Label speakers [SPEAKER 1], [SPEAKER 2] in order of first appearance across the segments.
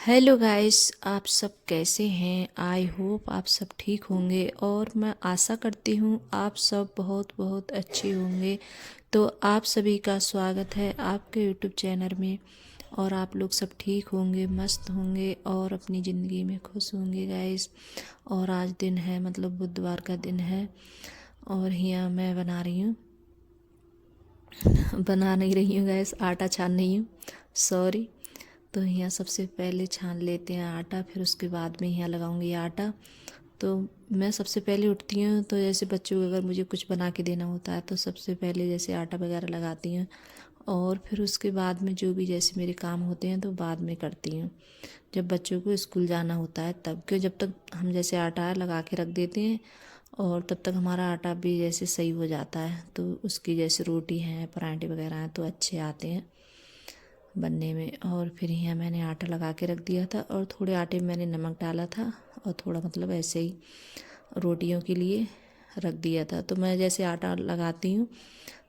[SPEAKER 1] Hello guys, आप सब कैसे हैं। आई होप आप सब ठीक होंगे और मैं आशा करती हूँ आप सब बहुत बहुत अच्छे होंगे। तो आप सभी का स्वागत है आपके यूट्यूब चैनल में। और आप लोग सब ठीक होंगे, मस्त होंगे और अपनी ज़िंदगी में खुश होंगे गाइस। और आज दिन है, मतलब बुधवार का दिन है। और यहाँ मैं बना नहीं रही हूँ गैस, आटा छान रही हूँ, सॉरी। तो यहाँ सबसे पहले छान लेते हैं आटा, फिर उसके बाद में यहाँ लगाऊंगी आटा। तो मैं सबसे पहले उठती हूँ तो जैसे बच्चों को अगर मुझे कुछ बना के देना होता है तो सबसे पहले जैसे आटा वगैरह लगाती हूँ। और फिर उसके बाद में जो भी जैसे मेरे काम होते हैं तो बाद में करती हूँ, जब बच्चों को स्कूल जाना होता है तब। क्यों, जब तक हम जैसे आटा लगा के रख देते हैं और तब तक हमारा आटा भी जैसे सही हो जाता है, तो उसकी जैसे रोटी हैं, पराठे वगैरह हैं तो अच्छे आते हैं बनने में। और फिर यहाँ मैंने आटा लगा के रख दिया था और थोड़े आटे में मैंने नमक डाला था और थोड़ा मतलब ऐसे ही रोटियों के लिए रख दिया था। तो मैं जैसे आटा लगाती हूँ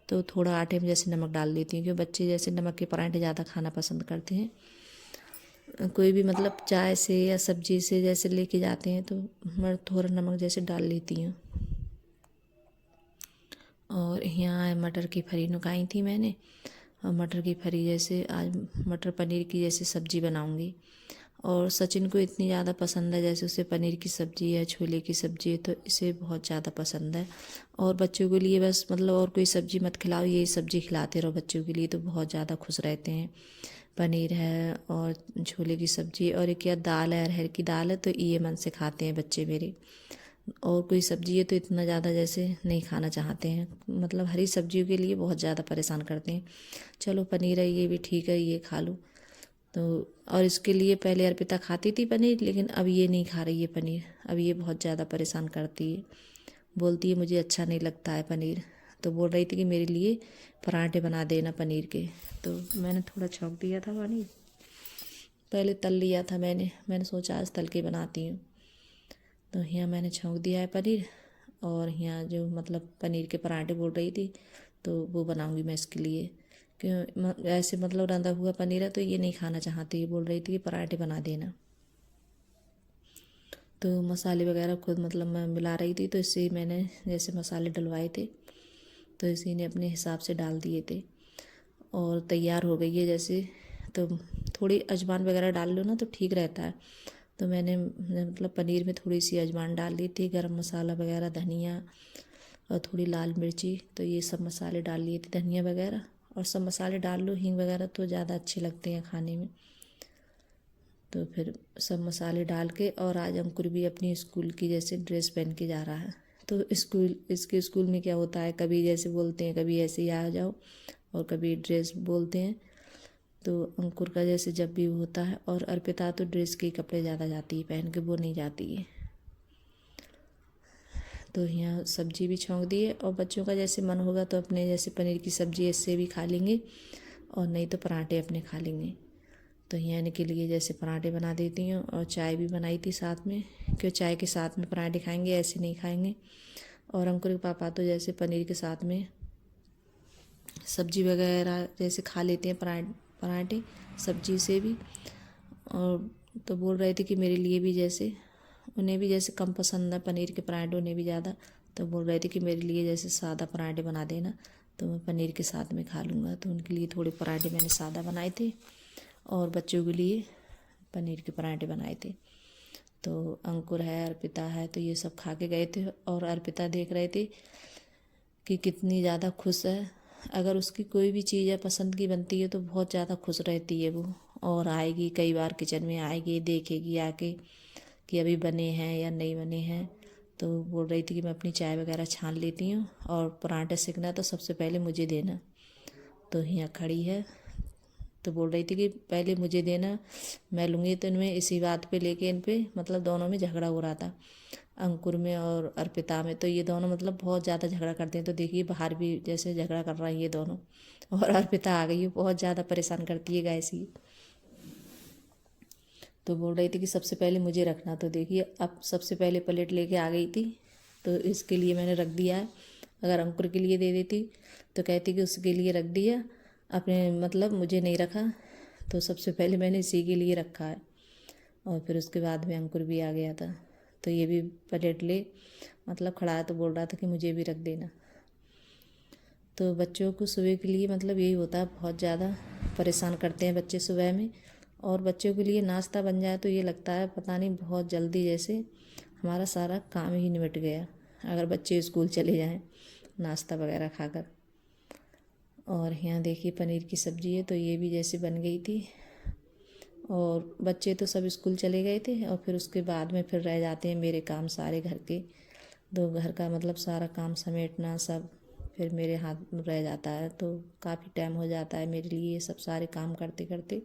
[SPEAKER 1] तो थोड़ा आटे में जैसे नमक डाल देती हूँ, क्योंकि बच्चे जैसे नमक के पराठे ज़्यादा खाना पसंद करते हैं। कोई भी मतलब चाय से या सब्जी से जैसे लेके जाते हैं तो मैं थोड़ा नमक जैसे डाल लेती हूँ। और यहाँ मटर की फली नुकाई थी मैंने, और मटर की फली जैसे आज मटर पनीर की जैसे सब्ज़ी बनाऊंगी। और सचिन को इतनी ज़्यादा पसंद है, जैसे उसे पनीर की सब्ज़ी है, छोले की सब्ज़ी है, तो इसे बहुत ज़्यादा पसंद है। और बच्चों के लिए बस मतलब और कोई सब्ज़ी मत खिलाओ, यही सब्ज़ी खिलाते रहो बच्चों के लिए, तो बहुत ज़्यादा खुश रहते हैं। पनीर है और छोले की सब्ज़ी और एक या दाल है, अरहर की दाल है, तो ये मन से खाते हैं बच्चे मेरे। और कोई सब्ज़ी है तो इतना ज़्यादा जैसे नहीं खाना चाहते हैं, मतलब हरी सब्जियों के लिए बहुत ज़्यादा परेशान करते हैं। चलो पनीर है ये भी ठीक है, ये खा लो। तो और इसके लिए पहले अर्पिता खाती थी पनीर, लेकिन अब ये नहीं खा रही है पनीर। अब ये बहुत ज़्यादा परेशान करती है, बोलती है मुझे अच्छा नहीं लगता है पनीर। तो बोल रही थी कि मेरे लिए पराठे बना देना पनीर के। तो मैंने थोड़ा छौंक दिया था पनीर, पहले तल लिया था मैंने सोचा आज तल के बनाती हूँ। तो यहाँ मैंने छौंक दिया है पनीर। और यहाँ जो मतलब पनीर के पराठे बोल रही थी तो वो बनाऊंगी मैं इसके लिए। क्यों ऐसे मतलब रंधा हुआ पनीर है तो ये नहीं खाना चाहती, बोल रही थी कि पराठे बना देना। तो मसाले वगैरह खुद मतलब मैं मिला रही थी, तो इससे मैंने जैसे मसाले डलवाए थे तो इसी ने अपने हिसाब से डाल दिए थे। और तैयार हो गई है जैसे। तो थोड़ी अजवाइन वगैरह डाल लो ना तो ठीक रहता है। तो मैंने मतलब पनीर में थोड़ी सी अजवाइन डाल दी थी, गरम मसाला वगैरह, धनिया और थोड़ी लाल मिर्ची, तो ये सब मसाले डाल लिए थे, धनिया वगैरह। और सब मसाले डाल लो, हींग वगैरह तो ज़्यादा अच्छे लगते हैं खाने में। तो फिर सब मसाले डाल के, और आज अंकुर भी अपनी स्कूल की जैसे ड्रेस पहन के जा रहा है। तो इसके स्कूल में क्या होता है, कभी जैसे बोलते हैं कभी ऐसे ही आ जाओ और कभी ड्रेस बोलते हैं। तो अंकुर का जैसे जब भी होता है, और अर्पिता तो ड्रेस के कपड़े ज़्यादा जाती है पहन के, वो नहीं जाती है। तो यहाँ सब्जी भी छौंक दी है, और बच्चों का जैसे मन होगा तो अपने जैसे पनीर की सब्ज़ी इससे भी खा लेंगे, और नहीं तो पराठे अपने खा लेंगे। तो यहाँ इनके लिए जैसे पराठे बना देती हूँ, और चाय भी बनाई थी साथ में, क्यों चाय के साथ में पराठे खाएंगे, ऐसे नहीं खाएंगे। और अंकुर के पापा तो जैसे पनीर के साथ में सब्जी वगैरह जैसे खा लेते हैं, पराठे सब्जी से भी। और तो बोल रहे थे कि मेरे लिए भी जैसे, उन्हें भी जैसे कम पसंद है पनीर के पराठे, उन्हें भी ज़्यादा। तो बोल रहे थे कि मेरे लिए जैसे सादा पराठे बना देना, तो मैं पनीर के साथ में खा लूँगा। तो उनके लिए थोड़े पराठे मैंने सादा बनाए थे, और बच्चों के लिए पनीर के पराठे बनाए थे। तो अंकुर है, अर्पिता है, तो ये सब खा के गए थे। और अर्पिता देख रहे थे कि कितनी ज़्यादा खुश है। अगर उसकी कोई भी चीज़ है पसंद की बनती है तो बहुत ज़्यादा खुश रहती है वो। और आएगी, कई बार किचन में आएगी, देखेगी आके कि अभी बने हैं या नहीं बने हैं। तो बोल रही थी कि मैं अपनी चाय वगैरह छान लेती हूँ, और पराठे सेकना तो सबसे पहले मुझे देना। तो यहाँ खड़ी है, तो बोल रही थी कि पहले मुझे देना, मैं लूँगी। तो इनमें इसी बात पे लेके इन पे मतलब दोनों में झगड़ा हो रहा था, अंकुर में और अर्पिता में। तो ये दोनों मतलब बहुत ज़्यादा झगड़ा करते हैं। तो देखिए बाहर भी जैसे झगड़ा कर रहा है ये दोनों। और अर्पिता आ गई है, बहुत ज़्यादा परेशान करती है गाय सी। तो बोल रही थी कि सबसे पहले मुझे रखना। तो देखिए अब सबसे पहले प्लेट लेके आ गई थी, तो इसके लिए मैंने रख दिया है। अगर अंकुर के लिए दे देती तो कहती कि उसके लिए रख दिया, अपने मतलब मुझे नहीं रखा। तो सबसे पहले मैंने इसी के लिए रखा है। और फिर उसके बाद में अंकुर भी आ गया था, तो ये भी प्लेट ले मतलब खड़ा तो बोल रहा था कि मुझे भी रख देना। तो बच्चों को सुबह के लिए मतलब यही होता है, बहुत ज़्यादा परेशान करते हैं बच्चे सुबह में। और बच्चों के लिए नाश्ता बन जाए तो ये लगता है पता नहीं बहुत जल्दी जैसे हमारा सारा काम ही निपट गया, अगर बच्चे स्कूल चले जाएं नाश्ता वगैरह खाकर। और यहाँ देखिए पनीर की सब्ज़ी है, तो ये भी जैसे बन गई थी। और बच्चे तो सब स्कूल चले गए थे, और फिर उसके बाद में फिर रह जाते हैं मेरे काम सारे घर के। तो घर का मतलब सारा काम समेटना सब फिर मेरे हाथ में रह जाता है, तो काफ़ी टाइम हो जाता है मेरे लिए ये सब सारे काम करते करते।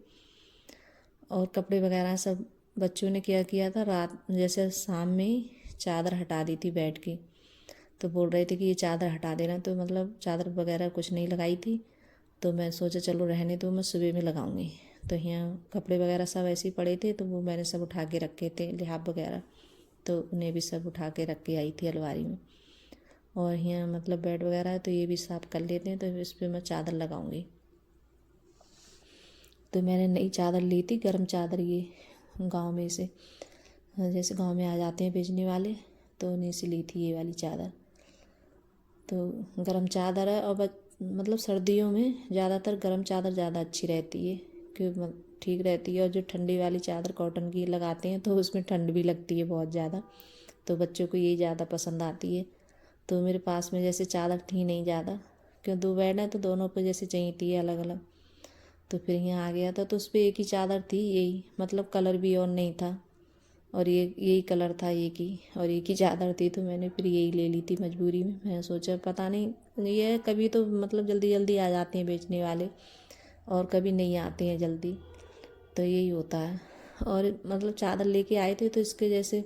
[SPEAKER 1] और कपड़े वगैरह सब बच्चों ने क्या किया था, रात जैसे शाम में चादर हटा दी थी बेड की, तो बोल रहे थे कि ये चादर हटा देना, तो मतलब चादर वगैरह कुछ नहीं लगाई थी, तो मैं सोचा चलो रहने दो, मैं सुबह में लगाऊंगी। तो यहाँ कपड़े वगैरह सब ऐसे ही पड़े थे, तो वो मैंने सब उठा के रखे थे लिहाफ वगैरह, तो उन्हें भी सब उठा के रख के आई थी अलमारी में। और यहाँ मतलब बेड वगैरह है, तो ये भी साफ़ कर लेते हैं, तो इस पर मैं चादर लगाऊंगी। तो मैंने नई चादर ली थी, गर्म चादर, ये गांव में से जैसे गांव में आ जाते हैं बेचने वाले, तो उन्हीं से ली थी ये वाली चादर। तो गर्म चादर है, और मतलब सर्दियों में ज़्यादातर गर्म चादर ज़्यादा अच्छी रहती है, क्यों ठीक रहती है। और जो ठंडी वाली चादर कॉटन की लगाते हैं तो उसमें ठंड भी लगती है बहुत ज़्यादा, तो बच्चों को यही ज़्यादा पसंद आती है। तो मेरे पास में जैसे चादर थी नहीं ज़्यादा, क्यों 2 बेड है तो दोनों को जैसे चाहिए थी अलग अलग। तो फिर यहाँ आ गया था, तो उस पर एक ही चादर थी, यही मतलब कलर भी और नहीं था, और ये यही कलर था एक ही, और एक ही चादर थी, तो मैंने फिर यही ले ली थी मजबूरी में। मैं सोचा पता नहीं ये कभी तो मतलब जल्दी जल्दी आ जाते हैं बेचने वाले, और कभी नहीं आते हैं जल्दी, तो यही होता है। और मतलब चादर लेके आए थे, तो इसके जैसे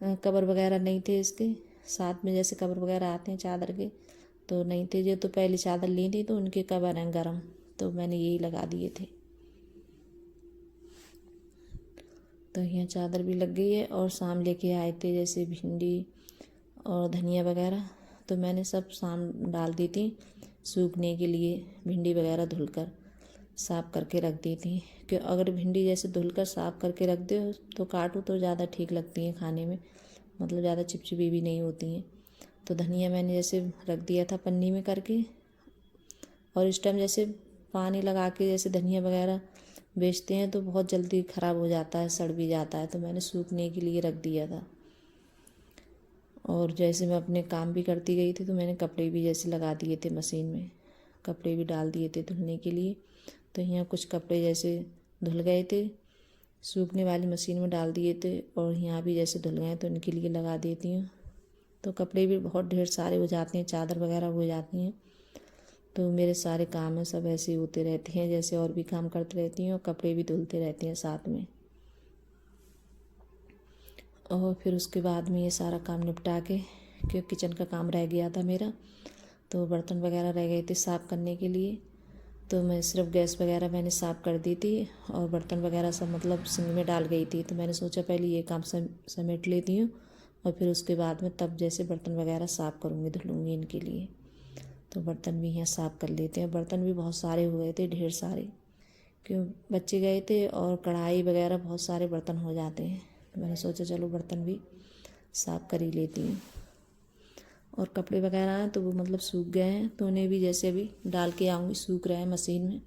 [SPEAKER 1] कवर वगैरह नहीं थे, इसके साथ में जैसे कवर वगैरह आते हैं चादर के, तो नहीं थे। जो तो पहली चादर ली थी तो उनके कवर हैं गर्म, तो मैंने यही लगा दिए थे। तो यहाँ चादर भी लग गई है। और शाम लेके आए थे जैसे भिंडी और धनिया वगैरह, तो मैंने सब शाम डाल दी थी सूखने के लिए। भिंडी वगैरह धुलकर साफ़ करके रख दी थी, कि अगर भिंडी जैसे धुलकर साफ़ करके रख दो तो काटो तो ज़्यादा ठीक लगती हैं खाने में, मतलब ज़्यादा चिपचिपी भी नहीं होती हैं। तो धनिया मैंने जैसे रख दिया था पन्नी में करके, और इस टाइम जैसे पानी लगा के जैसे धनिया वगैरह बेचते हैं तो बहुत जल्दी ख़राब हो जाता है, सड़ भी जाता है, तो मैंने सूखने के लिए रख दिया था। और जैसे मैं अपने काम भी करती गई थी, तो मैंने कपड़े भी जैसे लगा दिए थे मशीन में, कपड़े भी डाल दिए थे धुलने के लिए। तो यहाँ कुछ कपड़े जैसे धुल गए थे, सूखने वाली मशीन में डाल दिए थे, और यहाँ भी जैसे धुल गए तो उनके लिए लगा देती हूँ। तो कपड़े भी बहुत ढेर सारे हो जाते हैं, चादर वगैरह हो जाती हैं, तो मेरे सारे काम है सब ऐसे होते रहते हैं, जैसे और भी काम करती रहती हैं और कपड़े भी धुलते रहते हैं साथ में। और फिर उसके बाद में ये सारा काम निपटा के, क्योंकि किचन का काम रह गया था मेरा, तो बर्तन वगैरह रह गए थे साफ़ करने के लिए, तो मैं सिर्फ गैस वगैरह मैंने साफ़ कर दी थी, और बर्तन वगैरह सब मतलब सिंक में डाल गई थी। तो मैंने सोचा पहले ये काम समेट लेती हूँ, और फिर उसके बाद में तब जैसे बर्तन वगैरह साफ़ करूँगी, धुलूँगी इनके लिए। तो बर्तन भी यहाँ साफ़ कर लेते हैं। बर्तन भी बहुत सारे हो गए थे, ढेर सारे, क्यों बच्चे गए थे, और कढ़ाई वगैरह बहुत सारे बर्तन हो जाते हैं, तो मैंने सोचा चलो बर्तन भी साफ़ कर ही लेती हूँ। और कपड़े वगैरह हैं तो वो मतलब सूख गए हैं, तो उन्हें भी जैसे अभी डाल के आऊँगी, सूख रहे हैं मशीन में,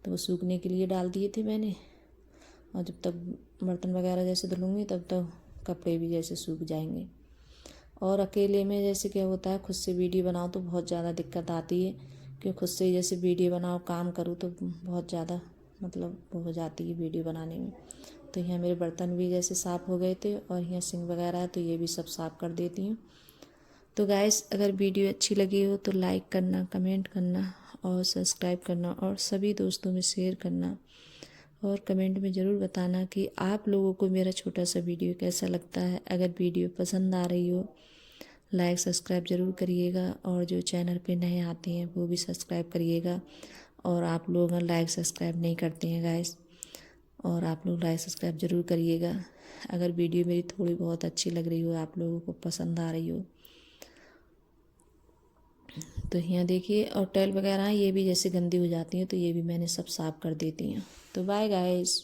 [SPEAKER 1] तो वो सूखने के लिए डाल दिए थे मैंने। और जब तक बर्तन वगैरह जैसे धुलूँगी तब तक कपड़े भी जैसे सूख जाएंगे। और अकेले में जैसे क्या होता है, खुद से वीडियो बनाओ तो बहुत ज़्यादा दिक्कत आती है, क्योंकि खुद से जैसे वीडियो बनाओ काम करूँ तो बहुत ज़्यादा मतलब वो हो जाती है वीडियो बनाने में। तो यहाँ मेरे बर्तन भी जैसे साफ़ हो गए थे, और यहाँ सिंक वगैरह है तो ये भी सब साफ़ कर देती हूँ। तो गाइस अगर वीडियो अच्छी लगी हो तो लाइक करना, कमेंट करना और सब्सक्राइब करना, और सभी दोस्तों में शेयर करना, और कमेंट में ज़रूर बताना कि आप लोगों को मेरा छोटा सा वीडियो कैसा लगता है। अगर वीडियो पसंद आ रही हो लाइक सब्सक्राइब ज़रूर करिएगा, और जो चैनल पे नए आते हैं वो भी सब्सक्राइब करिएगा। और आप लोग लाइक सब्सक्राइब नहीं करते हैं गाइस, और आप लोग लाइक सब्सक्राइब ज़रूर करिएगा। अगर वीडियो मेरी थोड़ी बहुत अच्छी लग रही हो, आप लोगों को पसंद आ रही हो, तो यहाँ देखिए। और टाइल वगैरह ये भी जैसे गंदी हो जाती हैं, तो ये भी मैंने सब साफ़ कर देती हूँ। तो बाय गाइस।